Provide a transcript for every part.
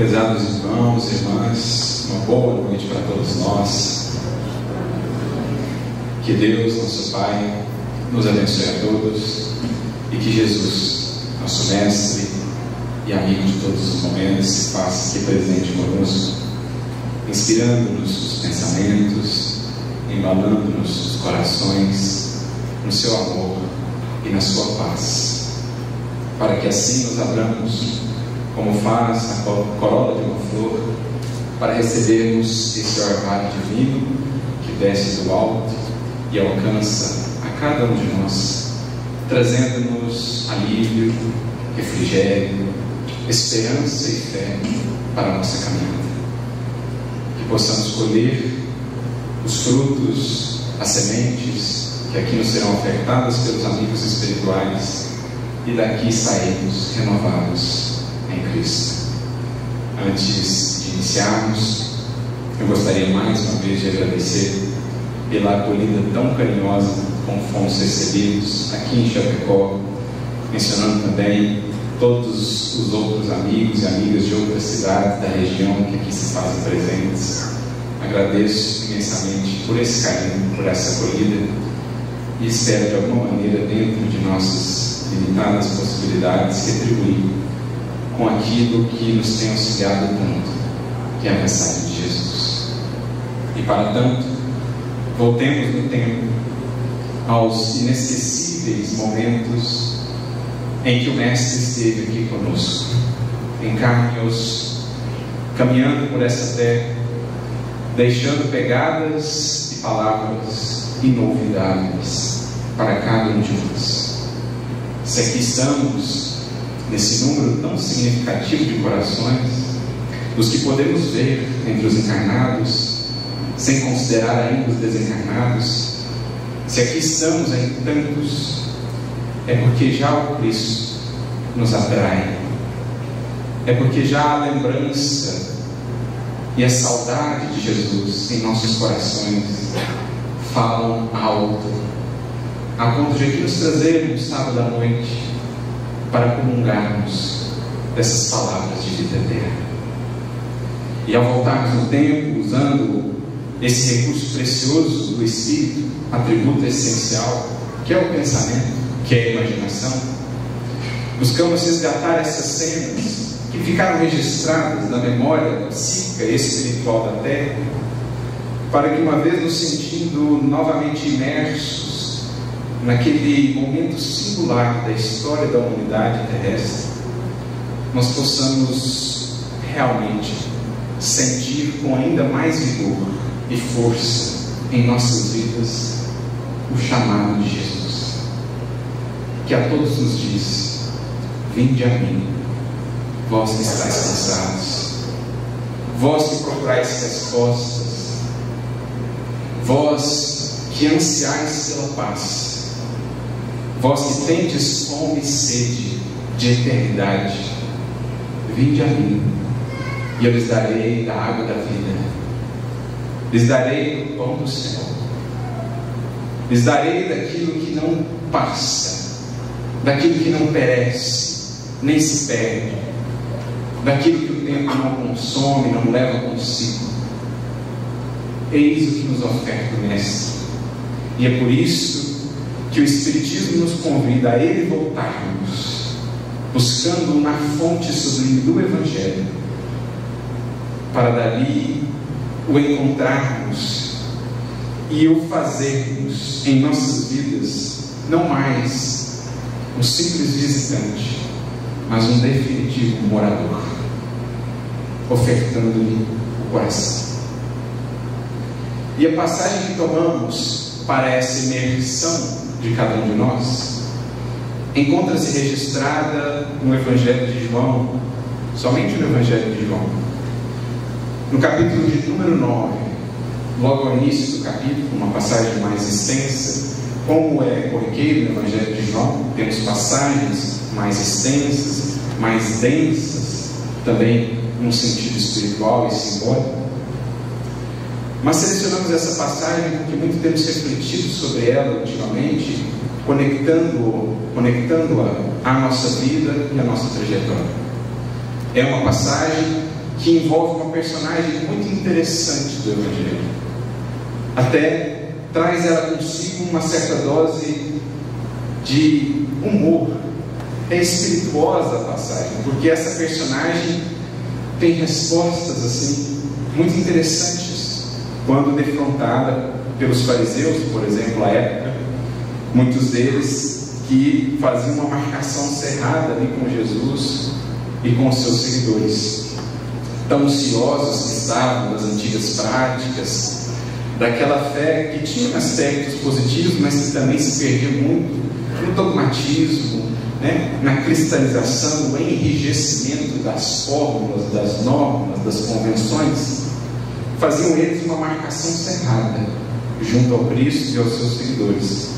Prezados irmãos e irmãs, uma boa noite para todos nós. Que Deus, nosso Pai, nos abençoe a todos e que Jesus, nosso Mestre e amigo de todos os momentos, se faça aqui presente conosco, inspirando-nos os pensamentos, embalando-nos os corações no seu amor e na sua paz, para que assim nos abramos como faz a corola de uma flor, para recebermos esse orvalho divino que desce do alto e alcança a cada um de nós, trazendo-nos alívio, refrigério, esperança e fé para a nossa caminhada. Que possamos colher os frutos, as sementes que aqui nos serão ofertadas pelos amigos espirituais e daqui sairmos renovados em Cristo. Antes de iniciarmos, eu gostaria mais uma vez de agradecer pela acolhida tão carinhosa como fomos recebidos aqui em Chapecó, mencionando também todos os outros amigos e amigas de outras cidades da região que aqui se fazem presentes. Agradeço imensamente por esse carinho, por essa acolhida, e espero de alguma maneira, dentro de nossas limitadas possibilidades, retribuir com aquilo que nos tem auxiliado tanto, que é a mensagem de Jesus. E para tanto, voltemos no tempo aos inesquecíveis momentos em que o Mestre esteve aqui conosco, em carne e osso, caminhando por essa terra, deixando pegadas e palavras inolvidáveis para cada um de nós. Se aqui estamos nesse número tão significativo de corações, os que podemos ver entre os encarnados, sem considerar ainda os desencarnados, se aqui estamos em tantos, é porque já o Cristo nos atrai, é porque já a lembrança e a saudade de Jesus em nossos corações falam alto, a ponto de aqui nos trazermos sábado à noite para comungarmos dessas palavras de vida eterna. E ao voltarmos no tempo, usando esse recurso precioso do Espírito, atributo essencial, que é o pensamento, que é a imaginação, buscamos resgatar essas cenas que ficaram registradas na memória psíquica e espiritual da Terra, para que, uma vez nos sentindo novamente imersos naquele momento singular da história da humanidade terrestre, nós possamos realmente sentir com ainda mais vigor e força em nossas vidas o chamado de Jesus, que a todos nos diz: vinde a mim, vós que estáis cansados, vós que procurais respostas, vós que ansiais pela paz, vós que tendes fome e sede de eternidade, vinde a mim, e eu lhes darei da água da vida, lhes darei do pão do céu, lhes darei daquilo que não passa, daquilo que não perece, nem se perde, daquilo que o tempo não consome, não leva consigo. Eis o que nos oferta o Mestre, e é por isso que o Espiritismo nos convida a Ele voltarmos, buscando na fonte sublime do Evangelho, para dali o encontrarmos e o fazermos em nossas vidas, não mais um simples visitante, mas um definitivo morador, ofertando-lhe o coração. E a passagem que tomamos para essa imersão de cada um de nós encontra-se registrada no Evangelho de João, somente no Evangelho de João, no capítulo de número 9, logo ao início do capítulo, uma passagem mais extensa. Como é corriqueiro no Evangelho de João, temos passagens mais extensas, mais densas, também num sentido espiritual e simbólico. Mas selecionamos essa passagem porque muito temos refletido sobre ela ultimamente, conectando-a à nossa vida e à nossa trajetória. É uma passagem que envolve uma personagem muito interessante do Evangelho. Até traz ela consigo uma certa dose de humor. É espirituosa a passagem, porque essa personagem tem respostas assim muito interessantes quando defrontada pelos fariseus, por exemplo, à época, muitos deles que faziam uma marcação cerrada ali com Jesus e com os seus seguidores, tão ansiosos que estavam das antigas práticas, daquela fé que tinha aspectos positivos, mas que também se perdia muito no dogmatismo, na cristalização, no enrijecimento das fórmulas, das normas, das convenções. Faziam eles uma marcação cerrada junto ao Cristo e aos seus seguidores.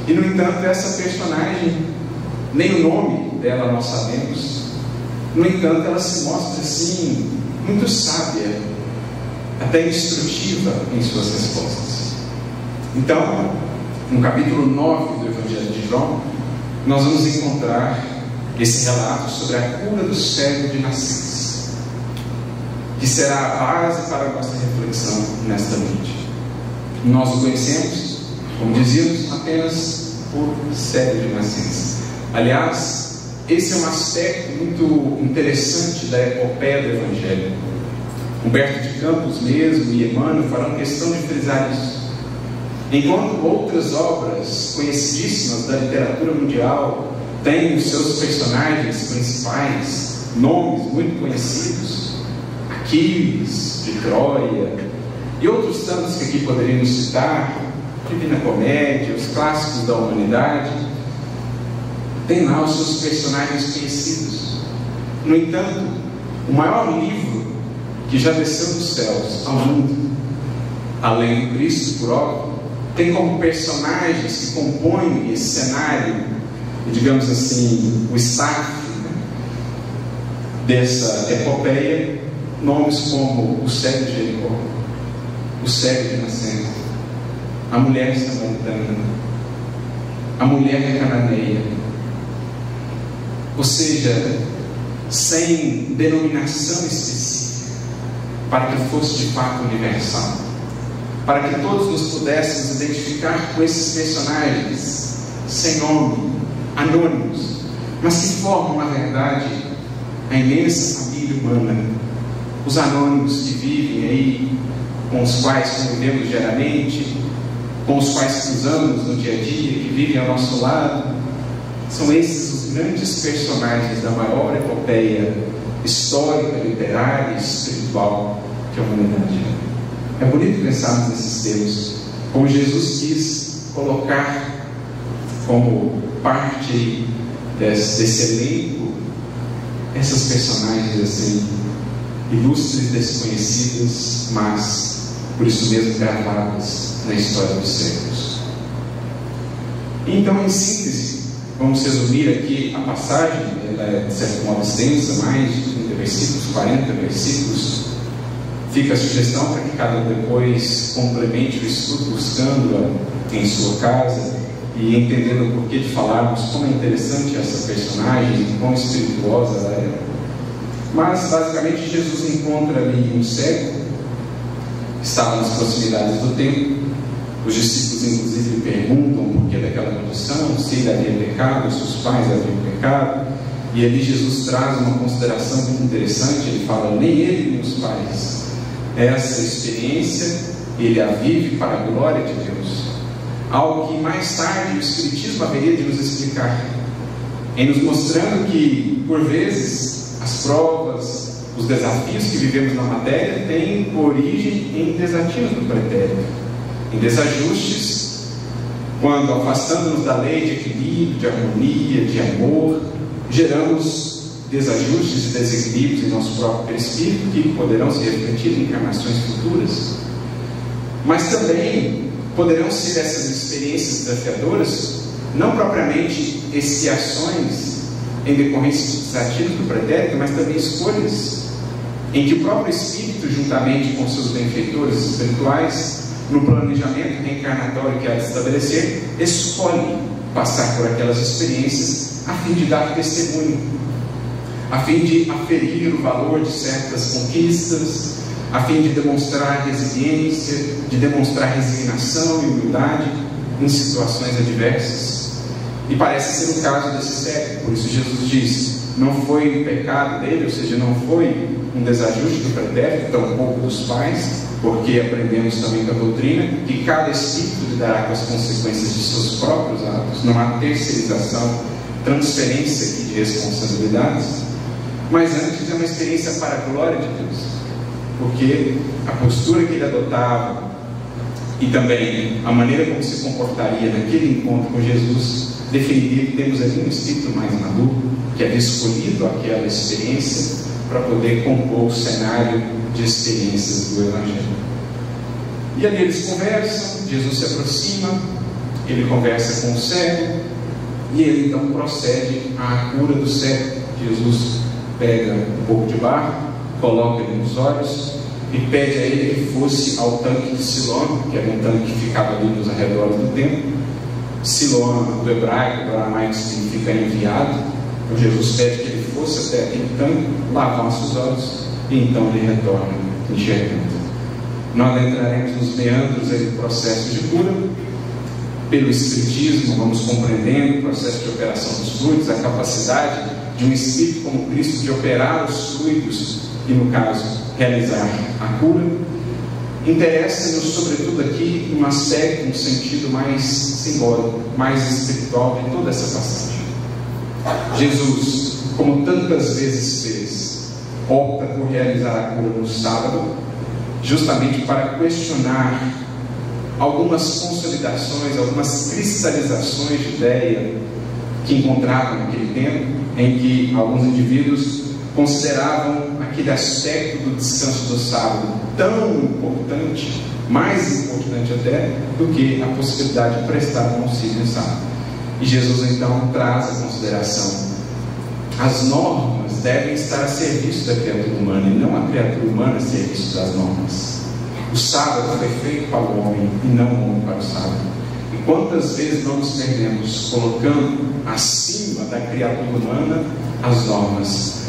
E no entanto, essa personagem, nem o nome dela nós sabemos, no entanto ela se mostra assim muito sábia, até instrutiva em suas respostas. Então, no capítulo 9 do Evangelho de João, nós vamos encontrar esse relato sobre a cura do cego de nascença, que será a base para a nossa reflexão nesta noite. Nós o conhecemos, como dizíamos, apenas por cego de nascença. Aliás, esse é um aspecto muito interessante da epopeia do Evangelho. Humberto de Campos mesmo e Emmanuel farão questão de frisar isso. Enquanto outras obras conhecidíssimas da literatura mundial têm os seus personagens principais, nomes muito conhecidos, Aquiles, de Troia, e outros tantos que aqui poderíamos citar, Divina Comédia, os clássicos da humanidade, tem lá os seus personagens conhecidos. No entanto, o maior livro que já desceu dos céus ao mundo, além do Cristo, por óbvio, tem como personagens que compõem esse cenário, digamos assim, o staff dessa epopeia, nomes como o cego de Jericó, o cego de nascença, a mulher samaritana, a mulher cananeia. Ou seja, sem denominação específica, para que fosse de fato universal, para que todos nos pudéssemos identificar com esses personagens sem nome, anônimos, mas que formam, na verdade, a imensa família humana, os anônimos que vivem aí, com os quais convivemos diariamente, com os quais cruzamos no dia a dia, que vivem ao nosso lado. São esses os grandes personagens da maior epopeia histórica, literária e espiritual que a humanidade é. É bonito pensarmos nesses termos, como Jesus quis colocar como parte desse elenco essas personagens assim, ilustres e desconhecidas, mas por isso mesmo gravadas na história dos séculos. Então, em síntese, vamos resumir aqui a passagem. Ela é de certo modo extensa, mais de 30 versículos, 40 versículos. Fica a sugestão para que cada um depois complemente o estudo buscando-a em sua casa e entendendo o porquê de falarmos como é interessante essa personagem e quão espirituosa ela é. Mas basicamente Jesus encontra ali um cego, estava nas proximidades do templo. Os discípulos inclusive perguntam o porquê daquela condição, se ele havia pecado, se os pais haviam pecado, e ali Jesus traz uma consideração muito interessante. Ele fala, nem ele nem os pais. Essa experiência ele a vive para a glória de Deus, algo que mais tarde o Espiritismo haveria de nos explicar, em nos mostrando que por vezes as provas, os desafios que vivemos na matéria têm origem em desatinos do pretérito, em desajustes, quando afastando-nos da lei de equilíbrio, de harmonia, de amor, geramos desajustes e desequilíbrios em nosso próprio perispírito que poderão se refletir em encarnações futuras. Mas também poderão ser essas experiências desafiadoras não propriamente expiações em decorrência de desafios do pretérito, mas também escolhas em que o próprio Espírito, juntamente com seus benfeitores espirituais, no planejamento reencarnatório que há de estabelecer, escolhe passar por aquelas experiências a fim de dar testemunho, a fim de aferir o valor de certas conquistas, a fim de demonstrar resiliência, de demonstrar resignação e humildade em situações adversas. E parece ser o caso desse cego. Por isso Jesus diz: não foi um pecado dele, ou seja, não foi um desajuste do pretérito, tampouco dos pais, porque aprendemos também com a doutrina que cada espírito lidará com as consequências de seus próprios atos. Não há terceirização, transferência aqui de responsabilidades, mas antes é uma experiência para a glória de Deus, porque a postura que ele adotava e também a maneira como se comportaria naquele encontro com Jesus definiria que temos ali um espírito mais maduro, que havia escolhido aquela experiência para poder compor o cenário de experiências do Evangelho. E ali eles conversam, Jesus se aproxima, ele conversa com o cego, e ele então procede à cura do cego. Jesus pega um pouco de barro, coloca ele nos olhos e pede a ele que fosse ao tanque de Siloam, que era um tanque que ficava ali nos arredores do templo. Siloam, do hebraico, do aramaico, significa enviado. Então Jesus pede que ele fosse até aquele tanque, lavasse os olhos, e então ele retorna enxergando. Nós entraremos nos meandros do processo de cura. Pelo Espiritismo, vamos compreendendo o processo de operação dos fluidos, a capacidade de um Espírito como Cristo de operar os fluidos e, no caso, realizar a cura. Interessa-nos, sobretudo aqui, um aspecto, um sentido mais simbólico, mais espiritual de toda essa passagem. Jesus, como tantas vezes fez, opta por realizar a cura no sábado, justamente para questionar algumas consolidações, algumas cristalizações de ideia que encontravam naquele tempo, em que alguns indivíduos consideravam aquele aspecto do descanso do sábado tão importante, mais importante até, do que a possibilidade de prestar um auxílio no sábado. E Jesus então traz a consideração: as normas devem estar a serviço da criatura humana, e não a criatura humana a serviço das normas. O sábado foi feito para o homem e não o homem para o sábado. E quantas vezes não nos perdemos colocando acima da criatura humana as normas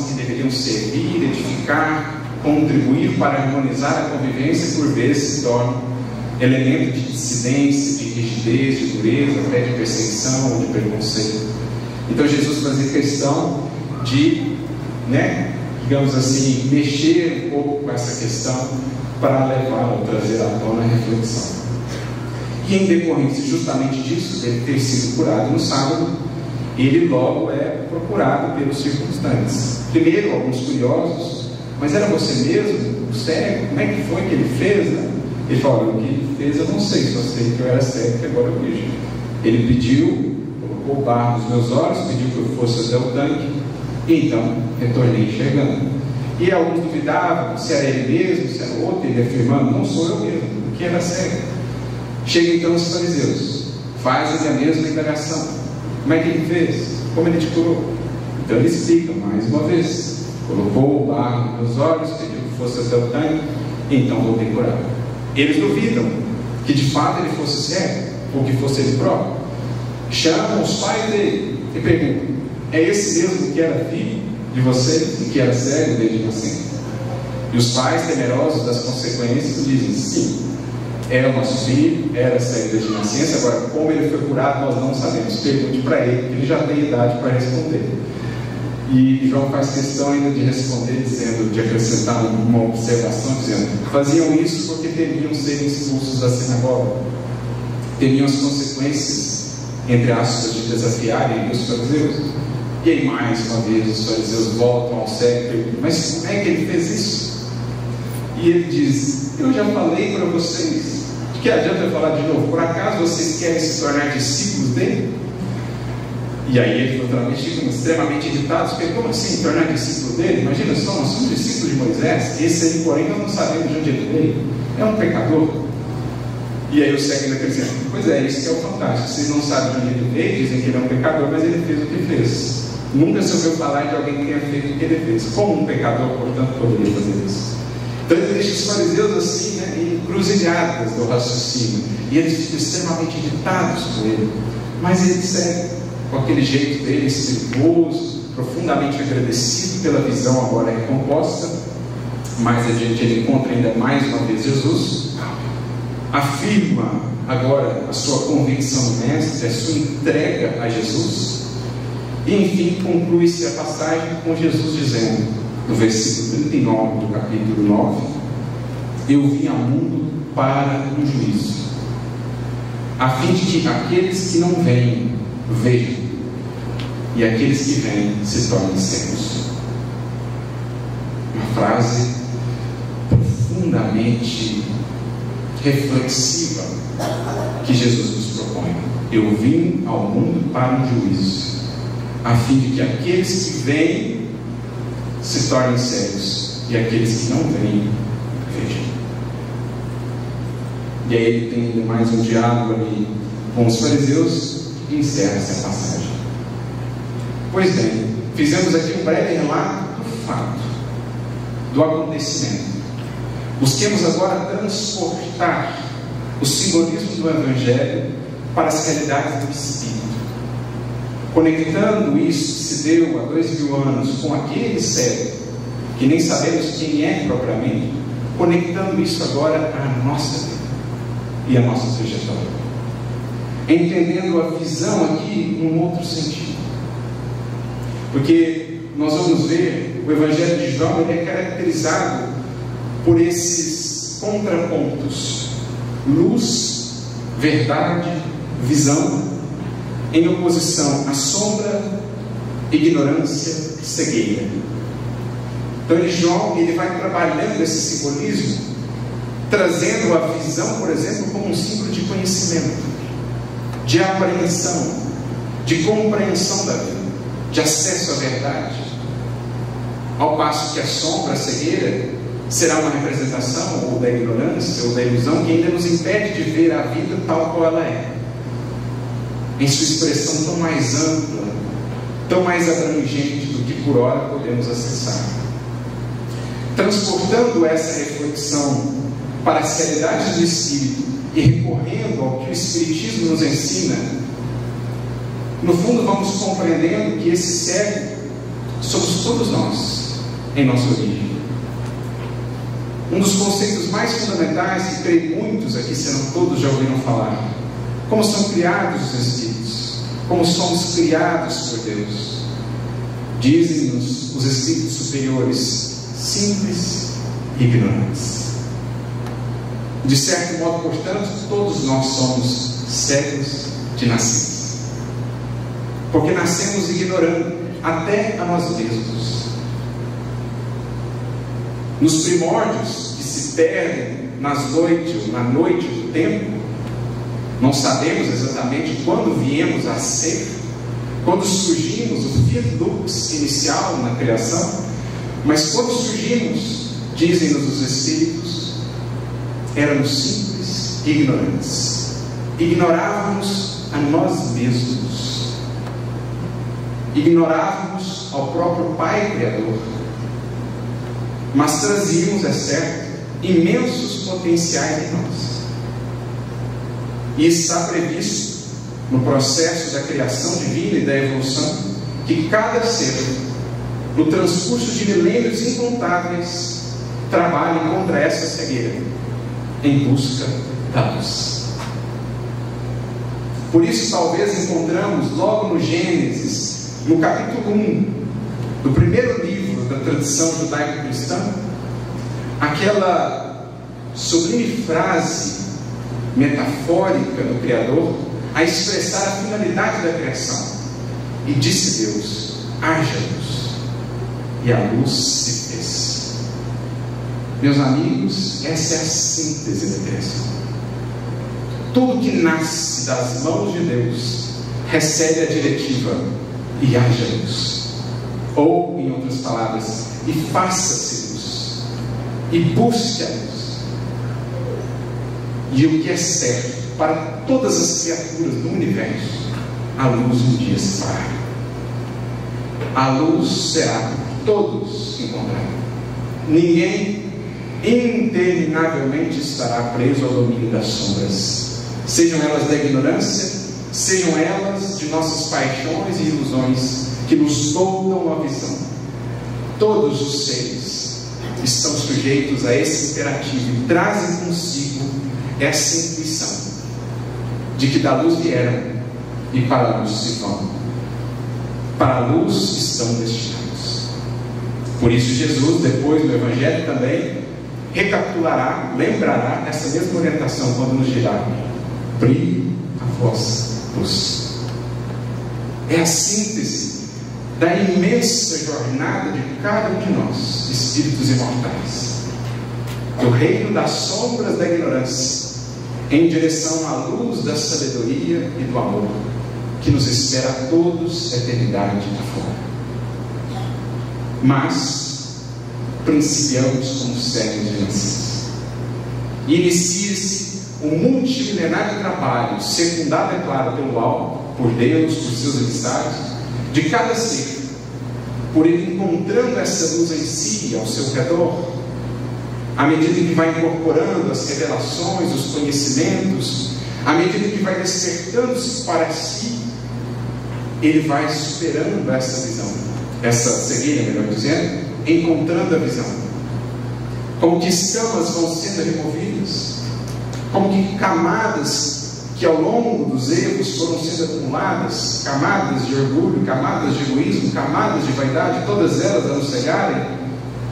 que deveriam servir, edificar, contribuir para harmonizar a convivência, por vezes se tornam elemento de dissidência, de rigidez, de dureza, até de perseguição ou de preconceito. Então Jesus fazia questão de, digamos assim, mexer um pouco com essa questão para levá-la, trazer à tona a reflexão. E em decorrência justamente disso, dele ter sido curado no sábado, ele logo é procurado pelos circunstantes. Primeiro, alguns curiosos: mas era você mesmo, o cego? Como é que foi que ele fez? Ele falou: o que ele fez eu não sei, só sei que eu era cego e agora eu vejo. Ele pediu, colocou barro nos meus olhos, pediu que eu fosse até o tanque, e então retornei enxergando. E alguns duvidavam se era ele mesmo, se era outro, ele afirmando: não sou eu mesmo, que era cego. Chega então os fariseus, fazem a mesma indagação: como é que ele fez? Como ele te curou? Então ele explica mais uma vez: colocou o barro nos meus olhos, pediu que fosse até o tanque, e então voltei curado. Eles duvidam que de fato ele fosse cego, ou que fosse ele próprio. Chamam os pais dele e perguntam: é esse mesmo que era filho de vocês e que era cego desde nascença? E os pais, temerosos das consequências, dizem: sim, era o nosso filho, era cego desde nascença. Agora, como ele foi curado, nós não sabemos. Pergunte para ele, que ele já tem idade para responder. E João faz questão ainda de responder, de acrescentar uma observação, dizendo: faziam isso porque temiam ser expulsos da sinagoga, temiam as consequências, entre aspas, de desafiarem os fariseus. E aí, mais uma vez, os fariseus voltam ao cego e perguntam: mas como é que ele fez isso? E ele diz: eu já falei para vocês. De que adianta eu falar de novo? Por acaso vocês querem se tornar discípulos dele? E aí eles naturalmente ficam extremamente irritados, porque como assim tornar discípulo dele? Imagina só, nós somos discípulos de Moisés, esse aí, porém, nós não sabemos de onde ele veio, é um pecador. E aí o cego ainda acrescenta: pois é, isso que é o fantástico, vocês não sabem de onde ele veio, dizem que ele é um pecador, mas ele fez o que fez. Nunca se ouviu falar de alguém que tenha feito o que ele fez. Como um pecador, portanto, poderia fazer isso? Então ele deixa os fariseus assim, encruzilhadas do raciocínio, e eles ficam extremamente irritados com ele. Mas ele segue com aquele jeito dele espirituoso, profundamente agradecido pela visão agora recomposta. Mais adiante ele encontra ainda mais uma vez Jesus, afirma agora a sua convicção no Mestre, a sua entrega a Jesus, e enfim conclui-se a passagem com Jesus dizendo, no versículo 39 do capítulo 9: eu vim ao mundo para o juízo, a fim de que aqueles que não veem vejam, e aqueles que veem se tornem cegos. Uma frase profundamente reflexiva que Jesus nos propõe. Eu vim ao mundo para o juízo, a fim de que aqueles que veem se tornem cegos, e aqueles que não veem vejam. E aí ele tem ainda mais um diálogo ali com os fariseus e encerra essa passagem. Pois bem, fizemos aqui um breve relato do fato, do acontecimento. Busquemos agora transportar os simbolismos do Evangelho para as realidades do Espírito, conectando isso que se deu há 2000 anos com aquele cego, que nem sabemos quem é propriamente, conectando isso agora à nossa vida e à nossa trajetória, entendendo a visão aqui num outro sentido. Porque nós vamos ver, o Evangelho de João ele é caracterizado por esses contrapontos: luz, verdade, visão, em oposição à sombra, ignorância, cegueira. Então João ele vai trabalhando esse simbolismo, trazendo a visão, por exemplo, como um símbolo de conhecimento, de apreensão, de compreensão da vida, de acesso à verdade, ao passo que a sombra, a cegueira, será uma representação ou da ignorância ou da ilusão que ainda nos impede de ver a vida tal qual ela é, em sua expressão tão mais ampla, tão mais abrangente do que por hora podemos acessar. Transportando essa reflexão para as realidades do Espírito e recorrendo ao que o Espiritismo nos ensina, no fundo vamos compreendendo que esse cego somos todos nós, em nossa origem. Um dos conceitos mais fundamentais que creio muitos aqui, se não todos já ouviram falar: como são criados os Espíritos, como somos criados por Deus. Dizem-nos os Espíritos superiores: simples e ignorantes. De certo modo, portanto, todos nós somos cegos de nascença, porque nascemos ignorando até a nós mesmos. Nos primórdios que se perdem na noite do tempo, não sabemos exatamente quando viemos a ser, quando surgimos, o filux inicial na criação, mas quando surgimos, dizem-nos os Espíritos, éramos simples e ignorantes. Ignorávamos a nós mesmos, ignorávamos ao próprio Pai Criador, mas trazíamos, é certo, imensos potenciais em nós. E está previsto no processo da criação divina e da evolução que cada ser, no transcurso de milênios incontáveis, trabalhe contra essa cegueira, em busca da luz. Por isso, talvez encontramos logo no Gênesis, no capítulo 1 do primeiro livro da tradição judaico-cristã, aquela sublime frase metafórica do Criador a expressar a finalidade da criação. E disse Deus: haja luz, e a luz se fez. Meus amigos, essa é a síntese da criação. Tudo que nasce das mãos de Deus recebe a diretiva: e haja luz. Ou, em outras palavras, e faça-se luz, e busque a luz. E o que é certo para todas as criaturas do universo, a luz um dia se fará. A luz será por todos encontrada. Ninguém interminavelmente estará preso ao domínio das sombras, sejam elas da ignorância, sejam elas de nossas paixões e ilusões, que nos toldam a visão. Todos os seres estão sujeitos a esse imperativo e trazem consigo essa intuição de que da luz vieram e para a luz se vão. Para a luz estão destinados. Por isso Jesus, depois do Evangelho, também recapitulará, lembrará essa mesma orientação quando nos dirá: brilhe a vossa luz. É a síntese da imensa jornada de cada um de nós, espíritos imortais, do reino das sombras da ignorância, em direção à luz da sabedoria e do amor, que nos espera a todos a eternidade afora. Mas principiamos como servos de nascença, e inicia-se um multimilenário trabalho, secundado, é claro, pelo alto, por Deus, por seus emissários, de cada ser, por ele encontrando essa luz em si, ao seu redor, à medida que vai incorporando as revelações, os conhecimentos, à medida que vai despertando-se para si, ele vai superando essa visão, essa cegueira, melhor dizendo, encontrando a visão. Como que escamas vão sendo removidas, como que camadas que ao longo dos erros foram sendo acumuladas, camadas de orgulho, camadas de egoísmo, camadas de vaidade, todas elas ao cegarem,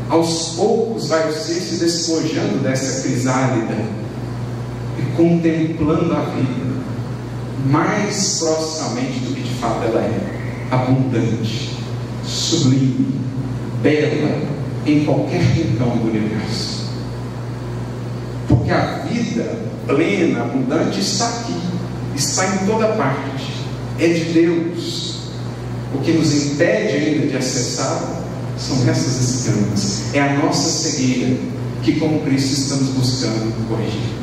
aos poucos vai o ser se despojando dessa crisálida e contemplando a vida mais proximamente do que de fato ela é, abundante, sublime, bela, em qualquer rincão do universo. Porque a vida plena, abundante, está aqui, está em toda parte, é de Deus. O que nos impede ainda de acessá-la são essas escamas, é a nossa cegueira que, como Cristo, estamos buscando corrigir.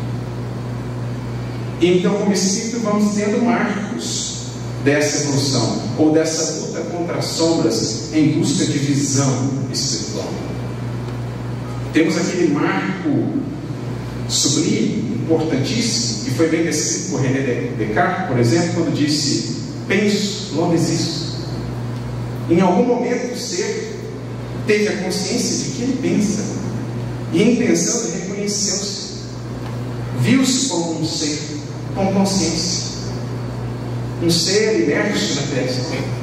Então, como Espírito, vamos tendo marcos dessa evolução, ou dessa luta contra as sombras em busca de visão espiritual. Temos aquele marco sublime, importantíssimo, que foi bem descrito por René Descartes, por exemplo, quando disse: penso, logo existo. Em algum momento o ser teve a consciência de que ele pensa, e em pensando reconheceu-se, viu-se como um ser com consciência, um ser imerso na criação.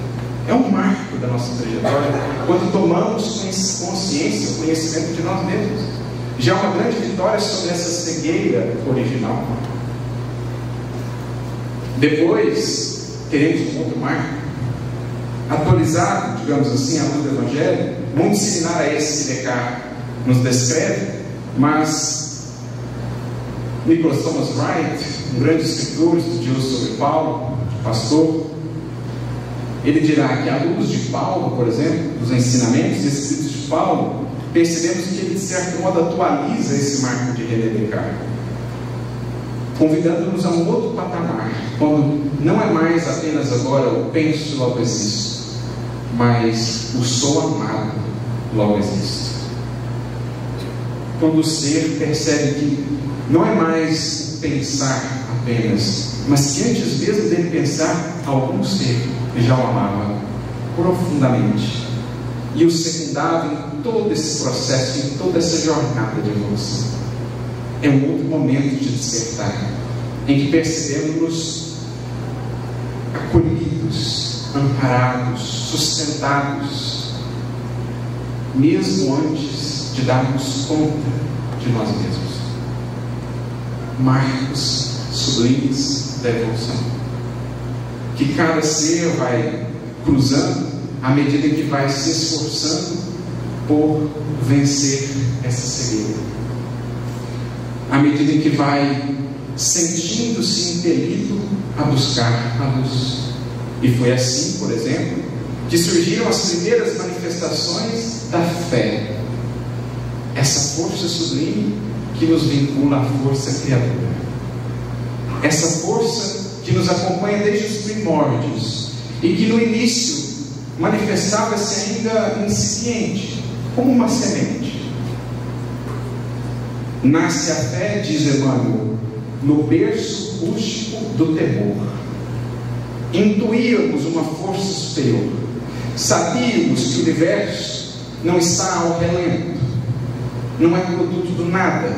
É um marco da nossa trajetória quando tomamos consciência, o conhecimento de nós mesmos. Já é uma grande vitória sobre essa cegueira original. Depois teremos um outro marco, atualizado, digamos assim, à luz do Evangelho, muito similar a esse que Descartes nos descreve, mas Nicholas Thomas Wright, um grande escritor, estudioso sobre Paulo, pastor, ele dirá que à luz de Paulo, por exemplo, dos ensinamentos e escritos de Paulo, percebemos que ele de certo modo atualiza esse marco de René Descartes, convidando-nos a um outro patamar, quando não é mais apenas agora o penso, logo existo, mas o sou amado, logo existo. Quando o ser percebe que não é mais pensar apenas, mas que antes mesmo dele pensar, algum ser já o amava profundamente e o secundava em todo esse processo, em toda essa jornada de evolução. É um outro momento de despertar, em que percebemos-nos acolhidos, amparados, sustentados, mesmo antes de darmos conta de nós mesmos. Marcos sublimes da evolução, que cada ser vai cruzando à medida que vai se esforçando por vencer essa cegueira, à medida em que vai sentindo-se impelido a buscar a luz. E foi assim, por exemplo, que surgiram as primeiras manifestações da fé, essa força sublime que nos vincula à força criadora, essa força que nos acompanha desde os primórdios e que no início manifestava-se ainda incipiente, como uma semente. Nasce a fé, diz Emmanuel, no berço rústico do temor. Intuíamos uma força superior Sabíamos que o universo não está ao relento, não é produto do nada,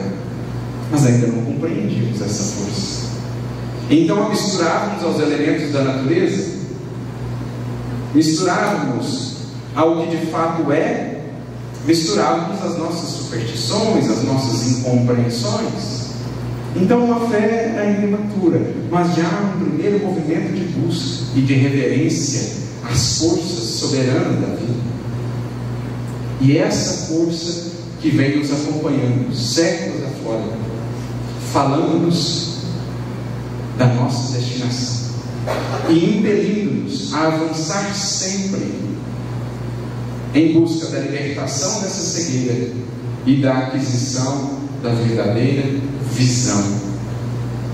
mas ainda não compreendíamos essa força. Então, ao misturarmos aos elementos da natureza, misturarmos ao que de fato é, misturarmos as nossas superstições, as nossas incompreensões. Então a fé é ainda imatura, mas já há um primeiro movimento de busca e de reverência às forças soberanas da vida. E essa força que vem nos acompanhando séculos afora, falando-nos da nossa destinação e impelindo-nos a avançar sempre em busca da libertação dessa cegueira e da aquisição da verdadeira visão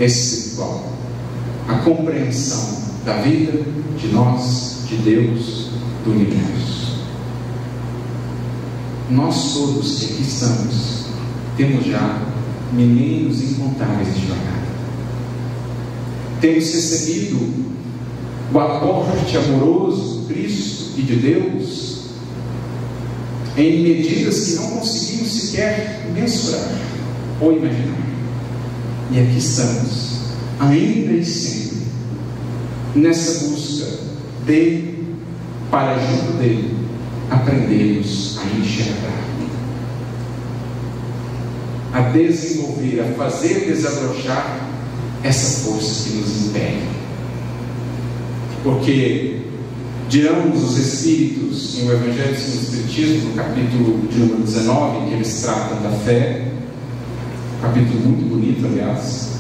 espiritual, a compreensão da vida, de nós, de Deus, do universo. Nós todos que aqui estamos temos já milênios incontáveis de jornada. Temos recebido o aporte amoroso de Cristo e de Deus em medidas que não conseguimos sequer mensurar ou imaginar. E aqui estamos, ainda e sempre, nessa busca de, para junto dele, aprendermos a enxergar, a desenvolver, a fazer desabrochar essa força que nos impele. Porque dirão os Espíritos em o Evangelho segundo o Espiritismo, no capítulo de número 19, que eles tratam da fé, capítulo muito bonito, aliás.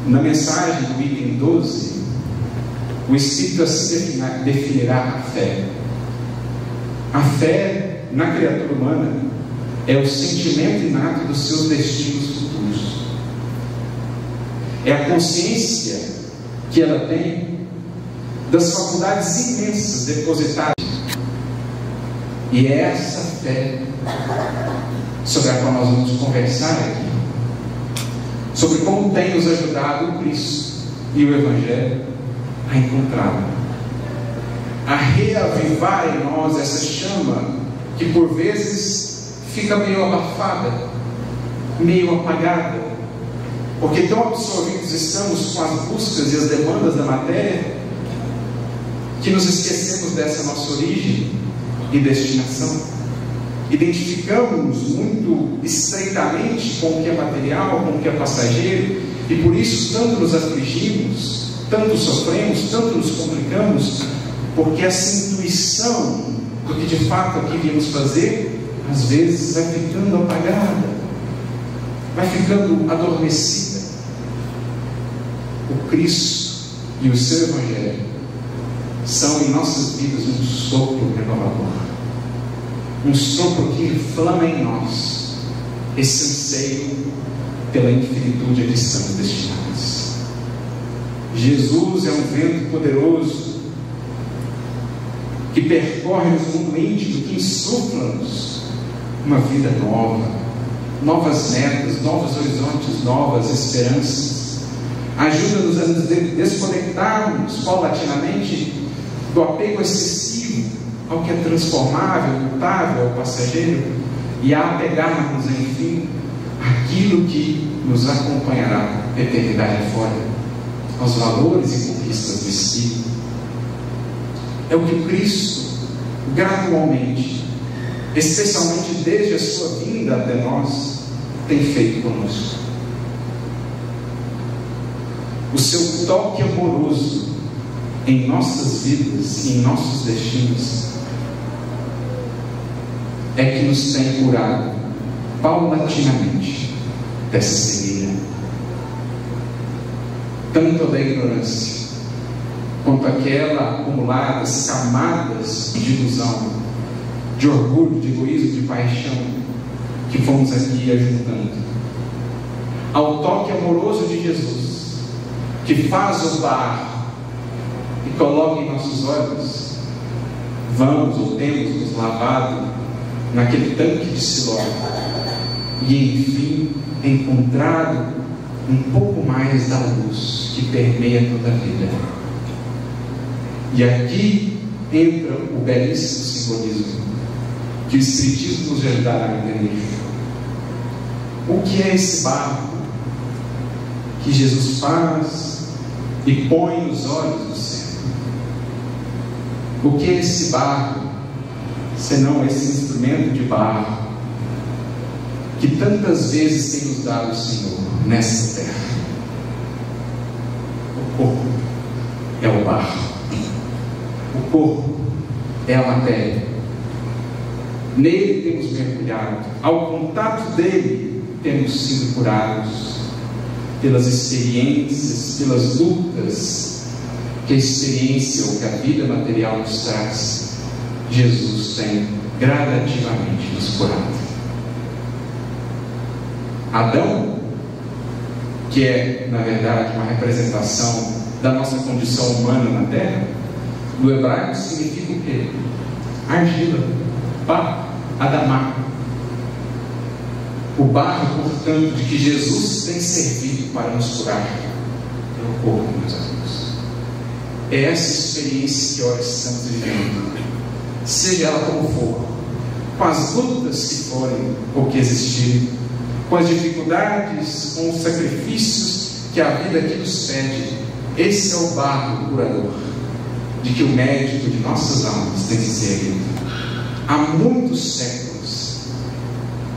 Na mensagem do item 12, o Espírito assim definirá a fé. A fé na criatura humana é o sentimento inato dos seus destinos futuros. É a consciência que ela tem das faculdades imensas depositadas. E é essa fé sobre a qual nós vamos conversar aqui, sobre como tem nos ajudado o Cristo e o Evangelho a encontrá-lo, a reavivar em nós essa chama que por vezes fica meio abafada, meio apagada, porque tão absorvidos estamos com as buscas e as demandas da matéria, que nos esquecemos dessa nossa origem e destinação. Identificamos muito estreitamente com o que é material, com o que é passageiro, e por isso tanto nos afligimos, tanto sofremos, tanto nos complicamos, porque essa intuição do que de fato aqui viemos fazer, às vezes vai ficando apagada, vai ficando adormecida. O Cristo e o seu Evangelho são em nossas vidas um sopro renovador, um sopro que inflama em nós esse anseio pela infinitude a que estamos destinados. Jesus é um vento poderoso que percorre-nos o mundo íntimo, que insufla-nos uma vida nova, novas metas, novos horizontes, novas esperanças. Ajuda-nos a nos desconectarmos paulatinamente do apego excessivo ao que é transformável, mutável, ao passageiro, e a apegarmos, enfim, àquilo que nos acompanhará a eternidade afora, aos valores e conquistas do Espírito. É o que o Cristo, gradualmente, especialmente desde a sua vinda até nós, tem feito conosco. O seu toque amoroso em nossas vidas e em nossos destinos é que nos tem curado paulatinamente dessa cegueira, tanto da ignorância quanto aquela acumulada, as camadas de ilusão, de orgulho, de egoísmo, de paixão que fomos aqui ajuntando, ao toque amoroso de Jesus, que faz o bar e coloca em nossos olhos. Vamos ou temos nos lavado naquele tanque de Siloé e enfim encontrado um pouco mais da luz que permeia toda a vida. E aqui entra o belíssimo simbolismo que o Espiritismo nos ajudará a entender. O que é esse barro que Jesus faz e põe nos olhos do céu? O que é esse barro, senão esse instrumento de barro que tantas vezes tem nos dado o Senhor nessa terra? O corpo é o barro, o corpo é a matéria. Nele temos mergulhado, ao contato dele temos sido curados pelas experiências, pelas lutas que a experiência ou que a vida material nos traz. Jesus tem gradativamente nos curado. Adão, que é na verdade uma representação da nossa condição humana na terra, no hebraico significa o quê? Argila, barro, adamar. O barro, portanto, de que Jesus tem servido para nos curar é o corpo, meus amigos. É essa experiência que hoje estamos vivendo, seja ela como for, com as lutas que forem ou que existirem, com as dificuldades, com os sacrifícios que a vida aqui nos pede. Esse é o barro curador, de que o médico de nossas almas tem que ser há muitos séculos,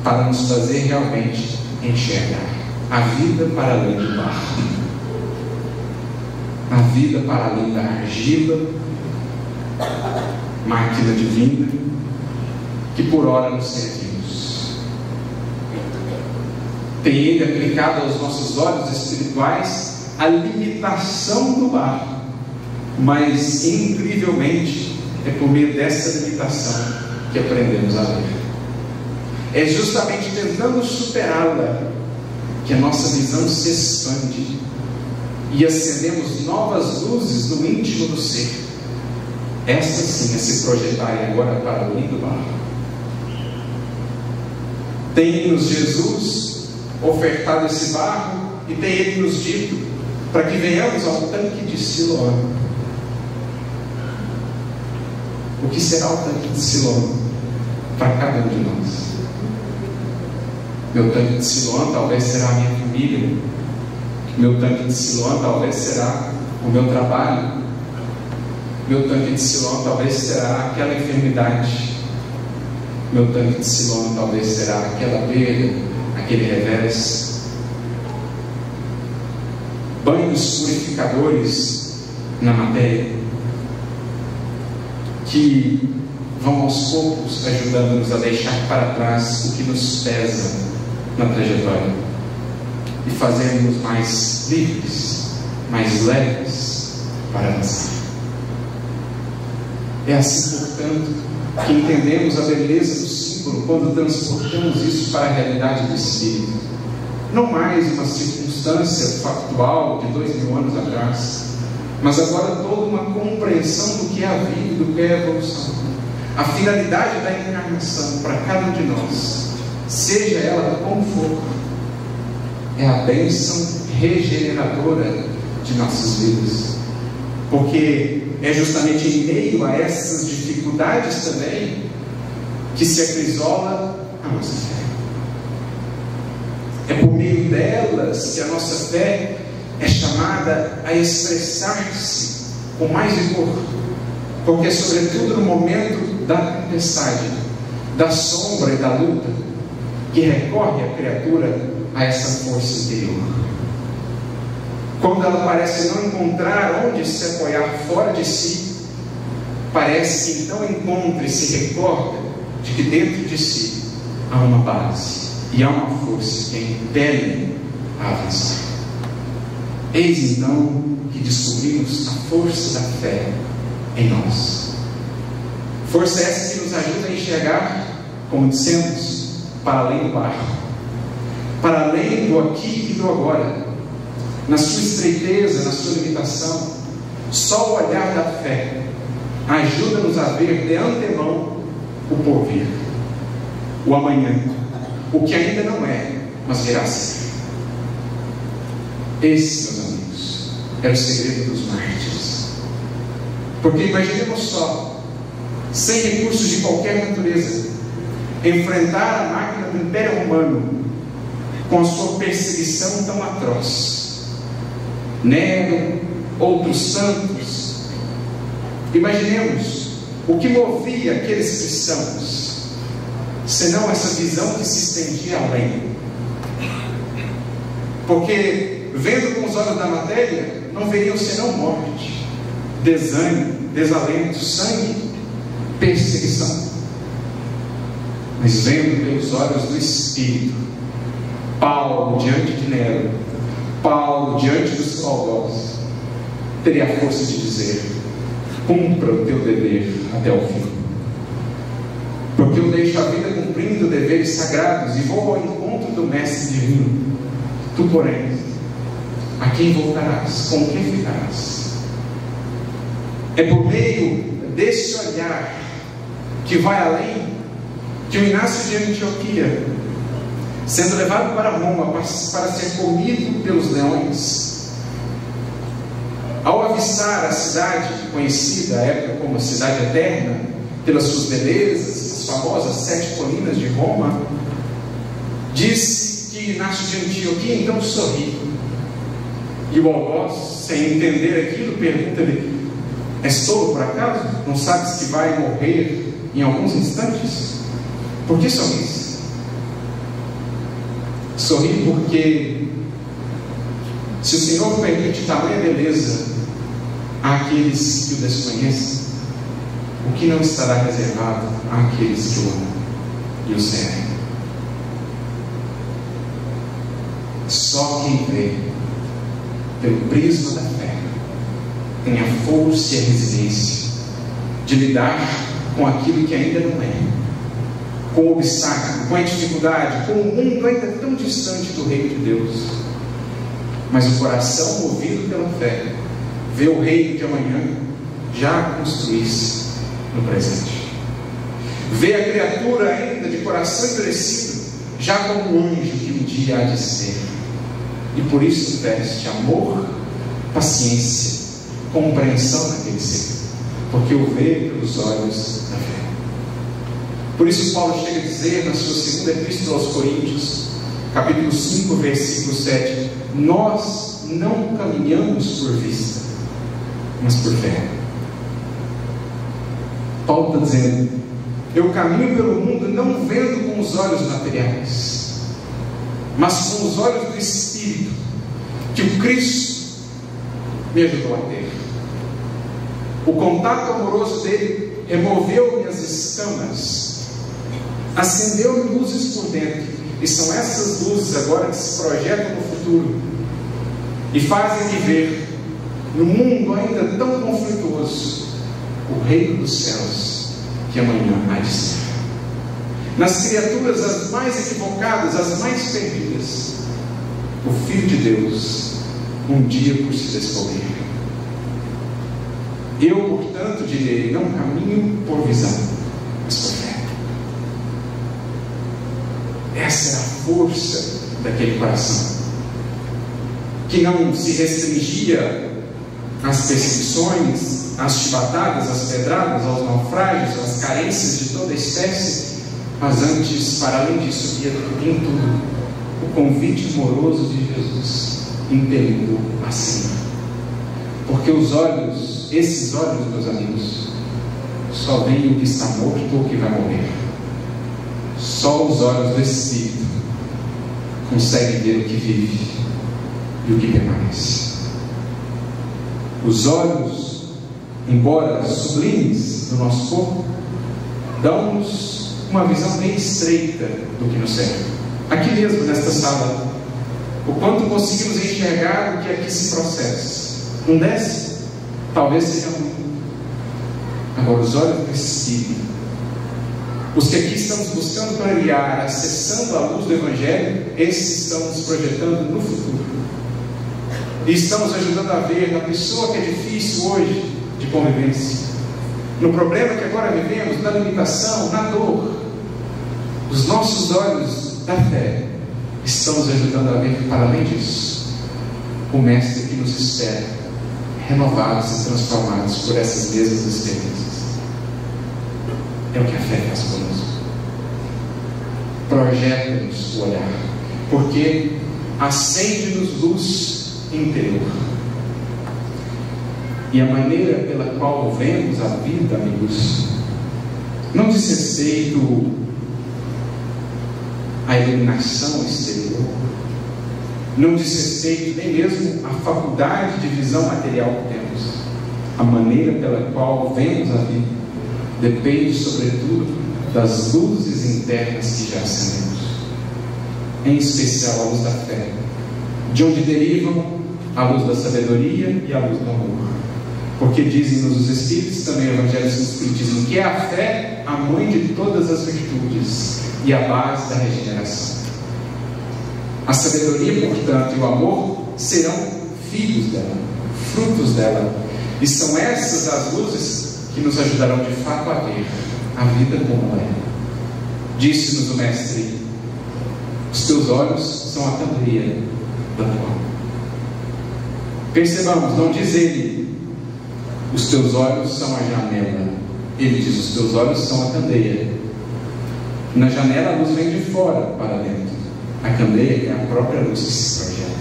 para nos fazer realmente enxergar a vida para além do barro, a vida para além da argila, máquina divina, que por hora nos servimos. Tem ele aplicado aos nossos olhos espirituais a limitação do barro, mas incrivelmente é por meio dessa limitação que aprendemos a ver. É justamente tentando superá-la que a nossa visão se expande e acendemos novas luzes no íntimo do ser. Esta sim é se projetarem agora para além do barro. Tem-nos Jesus ofertado esse barro e tem Ele nos dito para que venhamos ao tanque de Siloã. O que será o tanque de Siloã para cada um de nós? Meu tanque de Siloã talvez será a minha família. Meu tanque de Siloã talvez será o meu trabalho. Meu tanque de Siloã talvez será aquela enfermidade. Meu tanque de Siloã talvez será aquela perda, aquele revés. Banhos purificadores na matéria, que vão aos poucos ajudando-nos a deixar para trás o que nos pesa na trajetória e fazermos mais livres, mais leves para avançar. É assim, portanto, que entendemos a beleza do símbolo quando transportamos isso para a realidade do Espírito. Não mais uma circunstância factual de 2000 anos atrás, mas agora toda uma compreensão do que é a vida e do que é a evolução. A finalidade da encarnação para cada um de nós, seja ela como for, é a bênção regeneradora de nossas vidas. Porque é justamente em meio a essas dificuldades também que se acrisola a nossa fé. É por meio delas que a nossa fé é chamada a expressar-se com mais vigor. Porque, sobretudo no momento da tempestade, da sombra e da luta, que recorre a criatura a essa força interior. Quando ela parece não encontrar onde se apoiar fora de si, parece que então encontra e se recorda de que dentro de si há uma base e há uma força que a impele a avançar. Eis então que descobrimos a força da fé em nós. Força essa que nos ajuda a enxergar, como dissemos, para além do barro, para além do aqui e do agora, na sua estreiteza, na sua limitação. Só o olhar da fé ajuda-nos a ver de antemão o porvir, o amanhã, o que ainda não é, mas virá a ser. Esse, meus amigos, é o segredo dos mártires. Porque imaginemos só sem recursos de qualquer natureza, enfrentar a máquina do Império Romano com a sua perseguição tão atroz. Nero, outros santos. Imaginemos o que movia aqueles cristãos, senão essa visão que se estendia além. Porque, vendo com os olhos da matéria, não veriam senão morte, desânimo, desalento, sangue, perseguição. Mas vendo pelos olhos do Espírito, Paulo diante de Nero, Paulo diante dos soldados, teria a força de dizer: cumpra o teu dever até o fim. Porque eu deixo a vida cumprindo deveres sagrados e vou ao encontro do Mestre Divino. Tu, porém, a quem voltarás? Com quem ficarás? É por meio desse olhar que vai além que o Inácio de Antioquia, sendo levado para Roma para ser comido pelos leões, ao avistar a cidade conhecida à época como a Cidade Eterna, pelas suas belezas, as famosas 7 colinas de Roma, disse que Inácio de Antioquia então sorri. E o algoz, sem entender aquilo, pergunta-lhe: és tolo por acaso? Não sabes que vai morrer em alguns instantes? Por que sorris? Sorri porque, se o Senhor permite tamanha beleza àqueles que o desconhecem, o que não estará reservado àqueles que o amam e o servem? Só quem vê pelo prisma da fé tem a força e a resiliência de lidar com aquilo que ainda não é, com o obstáculo, com a dificuldade, com o mundo ainda tão distante do reino de Deus. Mas o coração movido pela fé vê o reino de amanhã já construir-se no presente. Vê a criatura ainda de coração endurecido já como um anjo que um dia há de ser. E por isso investe amor, paciência, compreensão naquele ser, porque o vê pelos olhos da fé. Por isso Paulo chega a dizer na sua segunda epístola aos Coríntios, capítulo 5, versículo 7: nós não caminhamos por vista, mas por fé. Paulo está dizendo: eu caminho pelo mundo não vendo com os olhos materiais, mas com os olhos do Espírito, que o Cristo me ajudou a ter. O contato amoroso dele removeu minhas escamas, acendeu-me luzes por dentro, e são essas luzes agora que se projetam no futuro e fazem-me ver, no mundo ainda tão conflituoso, o reino dos céus que amanhã há de ser. Nas criaturas as mais equivocadas, as mais perdidas, o Filho de Deus um dia por se descobrir. Eu, portanto, direi: não caminho por visão, mas por fé. Essa é a força daquele coração, que não se restringia às perseguições, às chibatadas, às pedradas, aos naufrágios, às carências de toda espécie, mas antes, para além disso, via em tudo o convite amoroso de Jesus, impelindo acima. Porque os olhos, esses olhos, meus amigos, só veem o que está morto ou o que vai morrer. Só os olhos do Espírito conseguem ver o que vive e o que permanece. Os olhos, embora sublimes do nosso corpo, dão-nos uma visão bem estreita do que nos serve. Aqui mesmo, nesta sala, o quanto conseguimos enxergar o que aqui se processa. Um décimo, talvez seja muito. Agora, os olhos do Espírito, os que aqui estamos buscando clarear, acessando a luz do Evangelho, esses estão nos projetando no futuro. E estamos ajudando a ver na pessoa que é difícil hoje de convivência, no problema que agora vivemos, na limitação, na dor. Os nossos olhos da fé estão nos ajudando a ver que, para além disso, o Mestre que nos espera, renovados e transformados por essas mesmas experiências. É o que a fé faz conosco. Projeta-nos o olhar, porque acende-nos luz interior. E a maneira pela qual vemos a vida, amigos, não diz respeito à iluminação exterior, não diz respeito nem mesmo à faculdade de visão material que temos. A maneira pela qual vemos a vida depende, sobretudo, das luzes internas que já acendemos, em especial a luz da fé, de onde derivam a luz da sabedoria e a luz do amor. Porque dizem-nos os Espíritos, também o Evangelho do Espiritismo, que é a fé a mãe de todas as virtudes e a base da regeneração. A sabedoria, portanto, e o amor serão filhos dela, frutos dela, e são essas as luzes que nos ajudarão de fato a ver a vida como ela é. Disse-nos o Mestre: os teus olhos são a candeia da tua alma. Percebamos, não diz ele: os teus olhos são a janela. Ele diz: os teus olhos são a candeia. Na janela a luz vem de fora para dentro. A candeia é a própria luz que se projeta.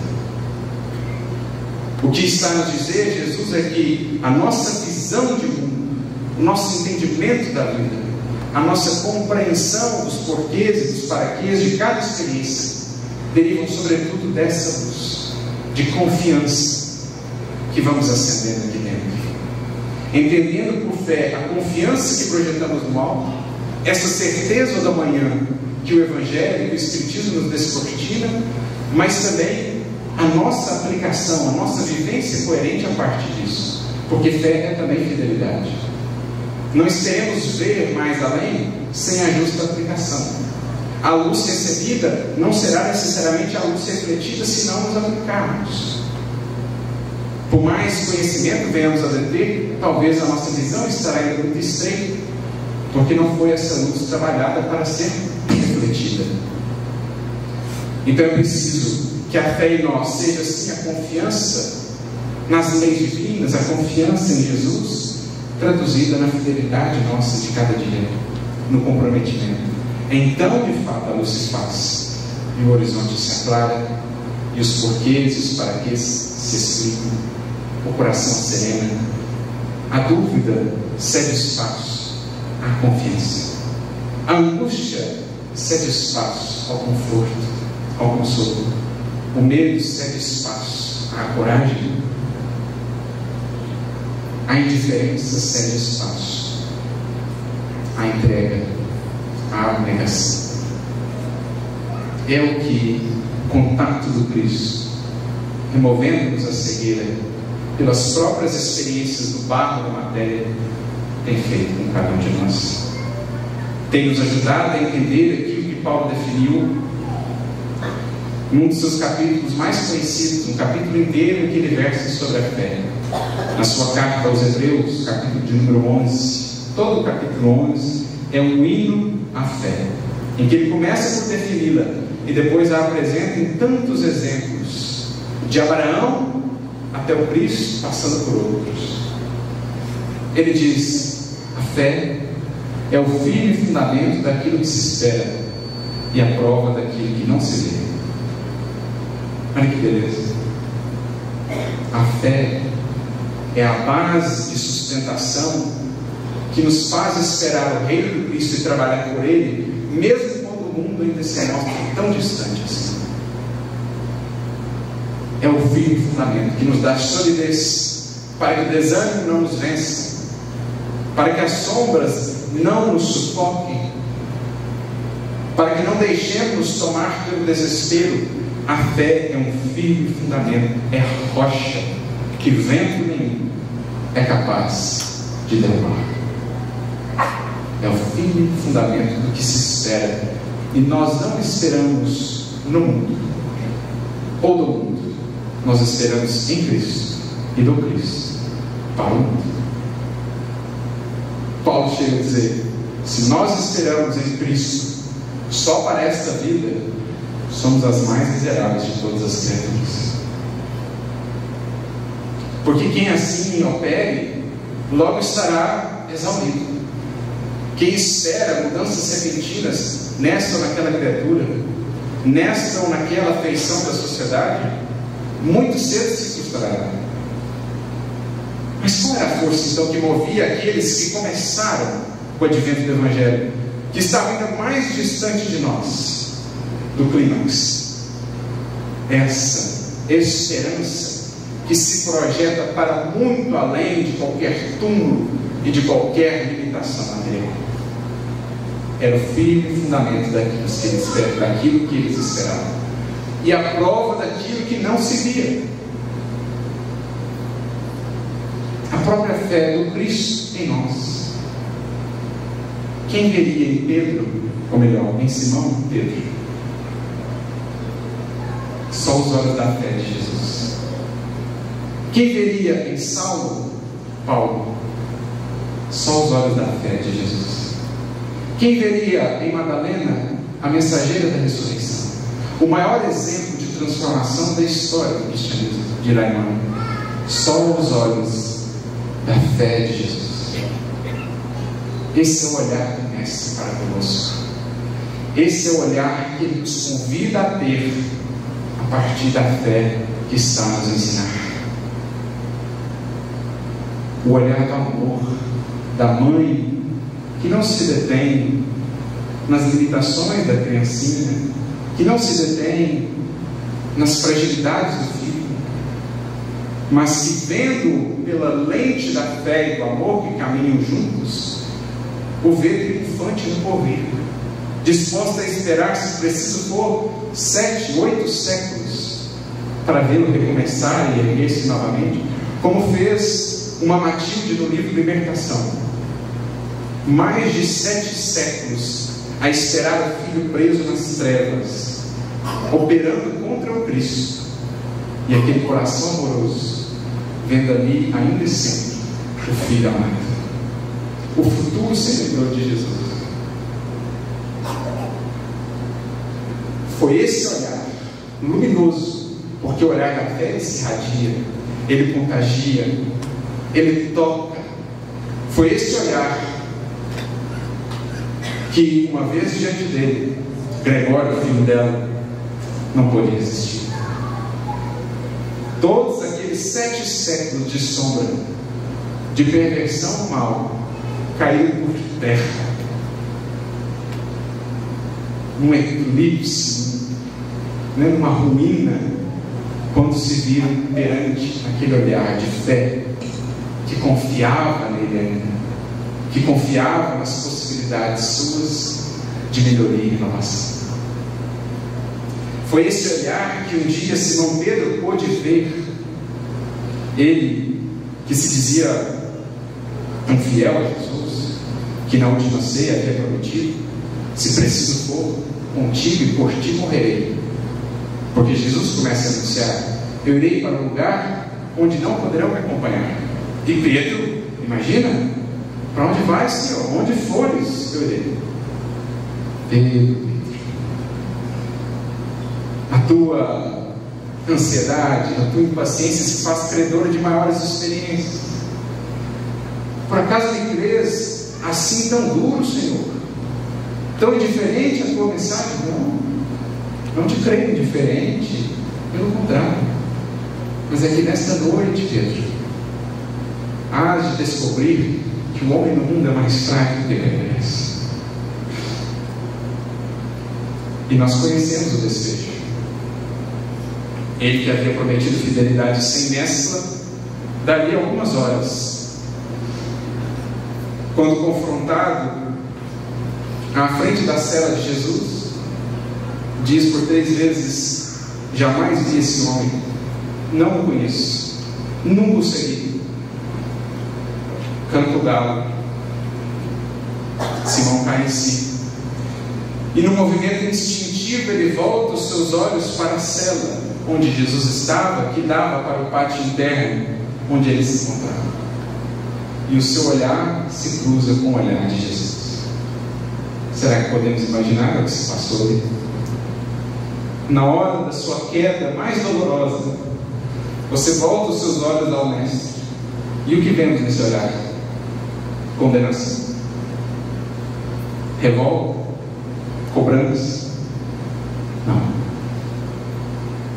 O que está a nos dizer Jesus é que a nossa visão de mundo, o nosso entendimento da vida, a nossa compreensão dos porquês e dos paraquês de cada experiência derivam sobretudo dessa luz de confiança que vamos acendendo aqui dentro. Entendendo por fé a confiança que projetamos no alto, essa certeza da manhã que o Evangelho e o Espiritismo nos descortina, mas também a nossa aplicação, a nossa vivência coerente a partir disso, porque fé é também fidelidade. Não esperemos ver mais além sem a justa aplicação. A luz recebida não será necessariamente a luz refletida se não nos aplicarmos. Por mais conhecimento venhamos a ter, talvez a nossa visão estará ainda muito estreita, porque não foi essa luz trabalhada para ser refletida. Então é preciso que a fé em nós seja assim a confiança nas leis divinas, a confiança em Jesus, traduzida na fidelidade nossa de cada dia, no comprometimento. Então, de fato, a luz se faz, e o horizonte se aclara, e os porquês e os paraquês se explicam, o coração serena, a dúvida cede espaço à confiança, a angústia cede espaço ao conforto, ao consolo, o medo cede espaço à coragem, a indiferença cede espaço à entrega, à abnegação. É o que o contato do Cristo, removendo-nos a cegueira pelas próprias experiências do barro da matéria, tem feito com cada um de nós. Tem nos ajudado a entender aquilo que Paulo definiu num dos seus capítulos mais conhecidos, um capítulo inteiro em que ele versa sobre a fé. Na sua carta aos Hebreus, capítulo de número 11, todo o capítulo 11 é um hino à fé, em que ele começa por defini-la e depois a apresenta em tantos exemplos, de Abraão até o Cristo, passando por outros. Ele diz: a fé é o firme fundamento daquilo que se espera e a prova daquilo que não se vê. Olha que beleza! A fé é a base de sustentação que nos faz esperar o reino do Cristo e trabalhar por ele, mesmo quando o mundo ainda se mostra tão distante assim. É o firme fundamento que nos dá solidez para que o desânimo não nos vença, para que as sombras não nos sufoquem, para que não deixemos tomar pelo desespero. A fé é um firme fundamento, é a rocha que vento nenhum é capaz de derrubar. É o firme fundamento do que se espera, e nós não esperamos no mundo ou do mundo, nós esperamos em Cristo e do Cristo para o mundo. Paulo chega a dizer: se nós esperamos em Cristo só para esta vida, somos as mais miseráveis de todas as criaturas. Porque quem assim opere, logo estará exaurido. Quem espera mudanças repentinas nesta ou naquela criatura, nesta ou naquela feição da sociedade, muito cedo se frustrará. Mas qual era a força então que movia aqueles que começaram o advento do Evangelho, que estavam ainda mais distante de nós do clímax? Essa esperança que se projeta para muito além de qualquer túmulo e de qualquer limitação material. Era o firme fundamento daquilo que eles esperavam, e a prova daquilo que não se via. A própria fé do Cristo em nós. Quem veria em Pedro, ou melhor, em Simão Pedro, só os olhos da fé de Jesus? Quem veria em Saulo, Paulo, só os olhos da fé de Jesus? Quem veria em Madalena a mensageira da ressurreição? O maior exemplo de transformação da história do cristianismo, dirá Emmanuel. Só os olhos da fé de Jesus. Esse é o olhar do Mestre para conosco. Esse é o olhar que Ele nos convida a ter a partir da fé que está a nos ensinar. O olhar do amor da mãe, que não se detém nas limitações da criancinha, que não se detém nas fragilidades do filho, mas que, vendo pela lente da fé e do amor que caminham juntos, o vê triunfante no porvir, disposta a esperar, se preciso for, 7, 8 séculos, para vê-lo recomeçar e erguer-se novamente, como fez uma Matilde no livro Libertação. Mais de 7 séculos a esperar o filho preso nas trevas, operando contra o Cristo, e aquele coração amoroso vendo ali ainda sempre o filho amado. O futuro Senhor de Jesus. Foi esse olhar luminoso, porque o olhar da fé se irradia, ele contagia, ele toca. Foi esse olhar que, uma vez diante dele, Gregório, filho dela, não podia resistir. Todos aqueles 7 séculos de sombra, de perversão ao mal, caíram por terra, num eclipse, numa ruína, quando se viram perante aquele olhar de fé, que confiava nele ainda, que confiava nas possibilidades suas de melhoria e inovação. Foi esse olhar que um dia Simão Pedro pôde ver. Ele, que se dizia tão fiel a Jesus, que na última ceia havia prometido: se preciso for, contigo e por ti morrerei. Porque Jesus começa a anunciar: eu irei para um lugar onde não poderão me acompanhar. E Pedro, imagina, para onde vais, Senhor? Onde fores, eu irei. Pedro, a tua ansiedade, a tua impaciência se faz credora de maiores experiências. Por acaso me crês assim tão duro, Senhor? Tão indiferente a tua mensagem? Não te creio indiferente, pelo contrário. Mas é que nesta noite, Pedro, hás de descobrir que o homem no mundo é mais fraco do que ele merece. E nós conhecemos o desfecho. Ele que havia prometido fidelidade sem mescla, dali a algumas horas, quando confrontado à frente da cela de Jesus, diz por 3 vezes: jamais vi esse homem, não o conheço, nunca o segui. Canta o galo, Simão cai em si, e no movimento instintivo ele volta os seus olhos para a cela onde Jesus estava, que dava para o pátio interno onde ele se encontrava, e o seu olhar se cruza com o olhar de Jesus. Será que podemos imaginar o que se passou ali? Na hora da sua queda mais dolorosa, você volta os seus olhos ao Mestre, e o que vemos nesse olhar? Condenação. revolta, cobrança? Não.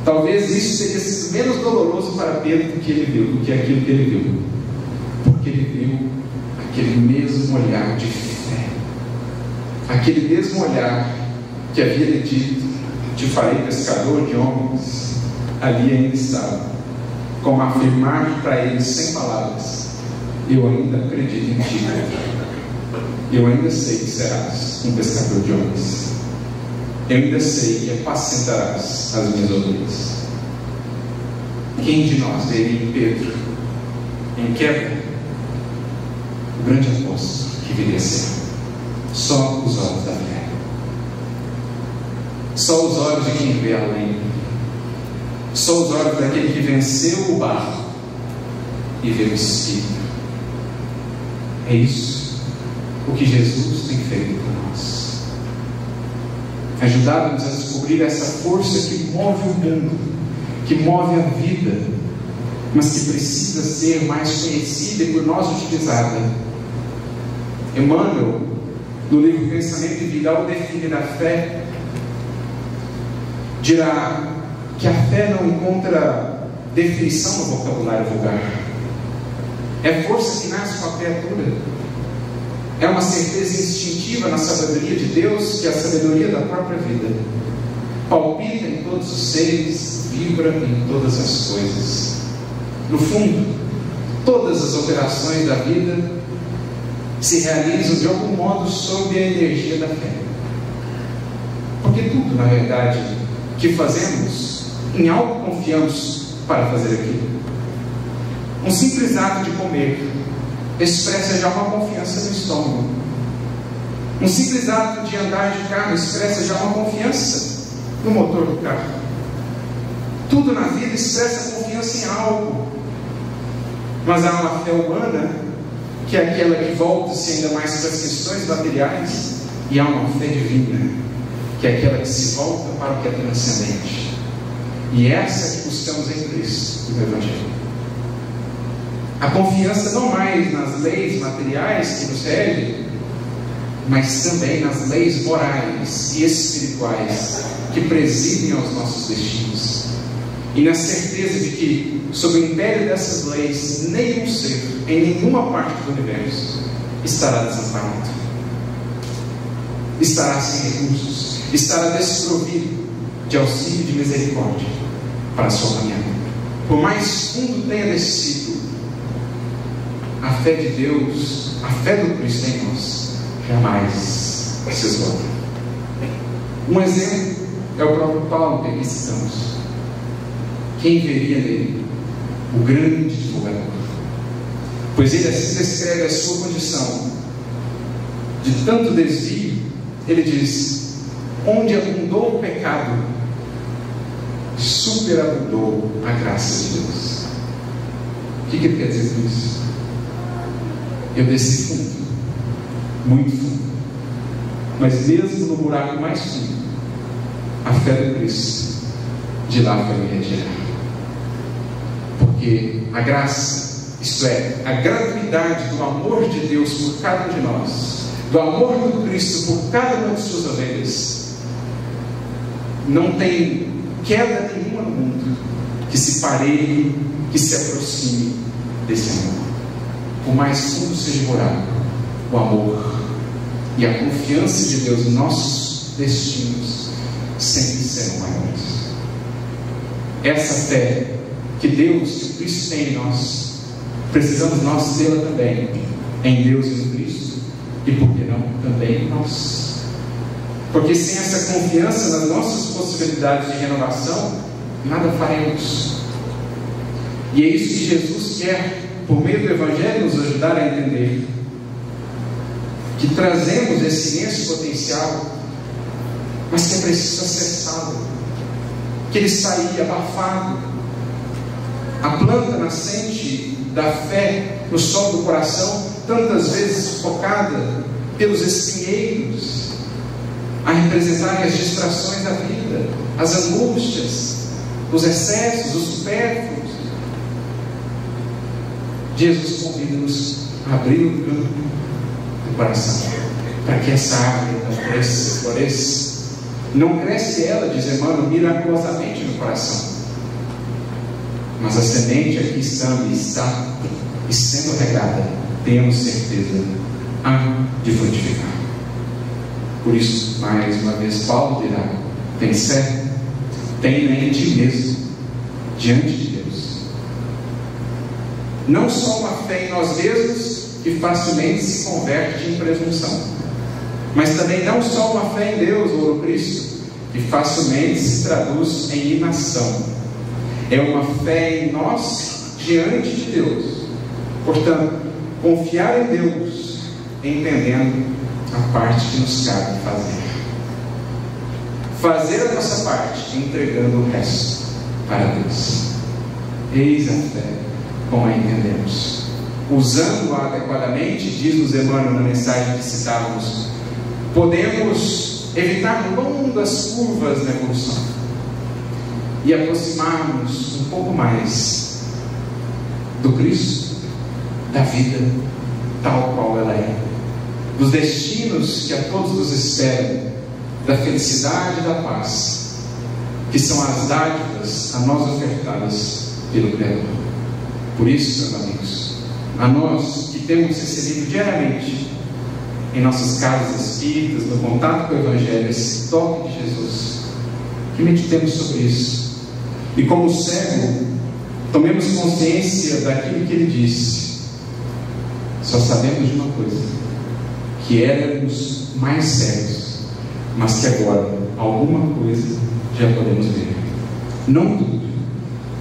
Talvez isso teria sido menos doloroso para Pedro do que aquilo que ele viu, porque ele viu aquele mesmo olhar de fé, aquele mesmo olhar que havia lhe dito: te farei pescador de homens. Ali ainda estava, como afirmar para ele sem palavras: eu ainda acredito em ti, eu ainda sei que serás um pescador de homens, eu ainda sei que apacentarás as minhas ovelhas. Quem de nós veria em Pedro, em queda, o grande apóstolo que viria a ser? Só os olhos da fé, só os olhos de quem vê além, só os olhos daquele que venceu o barro e vê o Espírito. É isso o que Jesus tem feito por nós, ajudado-nos a descobrir essa força que move o mundo, que move a vida, mas que precisa ser mais conhecida e por nós utilizada. Emmanuel, no livro Pensamento e Vida, ao definir a fé, dirá que a fé não encontra definição no vocabulário vulgar. É força que nasce com a criatura, é uma certeza instintiva na sabedoria de Deus, que é a sabedoria da própria vida. Palpita em todos os seres, vibra em todas as coisas. No fundo, todas as operações da vida se realizam de algum modo sob a energia da fé. Porque tudo, na verdade, que fazemos, em algo confiamos para fazer aquilo. Um simples ato de comer expressa já uma confiança no estômago. Um simples ato de andar de carro expressa já uma confiança no motor do carro. Tudo na vida expressa confiança em algo. Mas há uma fé humana, que é aquela que volta-se ainda mais para as questões materiais, e há uma fé divina, que é aquela que se volta para o que é transcendente. E essa é que buscamos em Cristo, no Evangelho. A confiança não mais nas leis materiais que nos regem, mas também nas leis morais e espirituais que presidem aos nossos destinos. E na certeza de que, sob o império dessas leis, nenhum ser, em nenhuma parte do universo, estará desamparado, estará sem recursos, estará desprovido de auxílio de misericórdia para a sua caminhada. Por mais fundo tenha descido, a fé de Deus, a fé do Cristo em nós, jamais se esgota. Um exemplo é o próprio Paulo que aqui citamos. Quem veria nele o grande divulgador? Pois ele assim descreve a sua condição de tanto desvio. Ele diz: onde abundou o pecado, superabundou a graça de Deus. O que ele quer dizer com isso? Eu desci fundo, muito fundo, mas mesmo no buraco mais fundo, a fé do Cristo de lá foi me retirar. Porque a graça, isto é, a gratuidade do amor de Deus por cada um de nós, do amor do Cristo por cada uma de suas ovelhas, não tem queda nenhuma no mundo que se pareie, que se aproxime desse amor. Por mais fundo seja o buraco, o amor e a confiança de Deus em nossos destinos sempre serão maiores. Essa fé que Deus, que Cristo tem em nós, precisamos nós tê-la também em Deus e no Cristo, e por que não também em nós? Porque sem essa confiança nas nossas possibilidades de renovação, nada faremos. E é isso que Jesus quer, por meio do Evangelho, nos ajudar a entender. Que trazemos esse imenso potencial, mas que é preciso acessá-lo. Que ele está aí abafado. A planta nascente da fé no solo do coração, tantas vezes sufocada pelos espinheiros, a representarem as distrações da vida, as angústias, os excessos, os supérfluos. Jesus convida-nos a abrir o campo do coração para que essa árvore não cresça, floresça. Não cresce ela, diz Emmanuel, miraculosamente no coração, mas a semente aqui estando e sendo regada, temos certeza, há de frutificar. Por isso, mais uma vez, Paulo dirá: tem fé, tem em ti mesmo, diante de Deus. Não só uma fé em nós mesmos, que facilmente se converte em presunção, mas também não só uma fé em Deus ou no Cristo, que facilmente se traduz em inação. É uma fé em nós diante de Deus. Portanto, confiar em Deus, entendendo a parte que nos cabe fazer. Fazer a nossa parte, entregando o resto para Deus. Eis a fé, como a entendemos. Usando-a adequadamente, diz-nos Emmanuel na mensagem que citávamos, podemos evitar longas curvas na evolução e aproximarmos um pouco mais do Cristo, da vida tal qual ela é, dos destinos que a todos nos esperam, da felicidade e da paz, que são as dádivas a nós ofertadas pelo Criador. Por isso, meus amigos, a nós que temos recebido diariamente em nossas casas espíritas, no contato com o Evangelho, esse toque de Jesus, que meditemos sobre isso, e como cego, tomemos consciência daquilo que Ele disse. Só sabemos de uma coisa, que éramos mais cegos, mas que agora alguma coisa já podemos ver. Não tudo,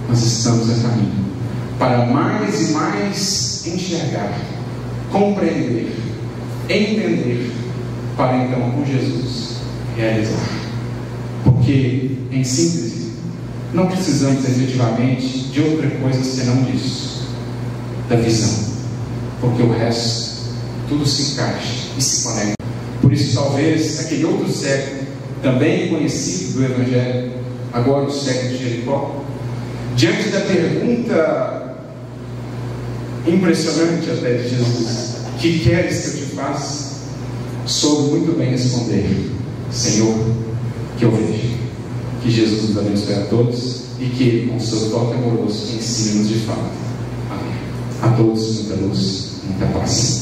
mas estamos a caminho para mais e mais enxergar, compreender, entender, para então com Jesus realizar. Porque, em síntese, não precisamos efetivamente de outra coisa senão disso, da visão, porque o resto tudo se encaixa e se conecta. Por isso, talvez aquele outro cego, também conhecido do Evangelho, agora o cego de Jericó, diante da pergunta impressionante até de Jesus: que queres que eu te faça? Soube muito bem responder: Senhor, que eu veja. Que Jesus nos abençoe a todos e que Ele, com o seu toque amoroso, ensine-nos de fato. Amém. A todos muita luz, muita paz.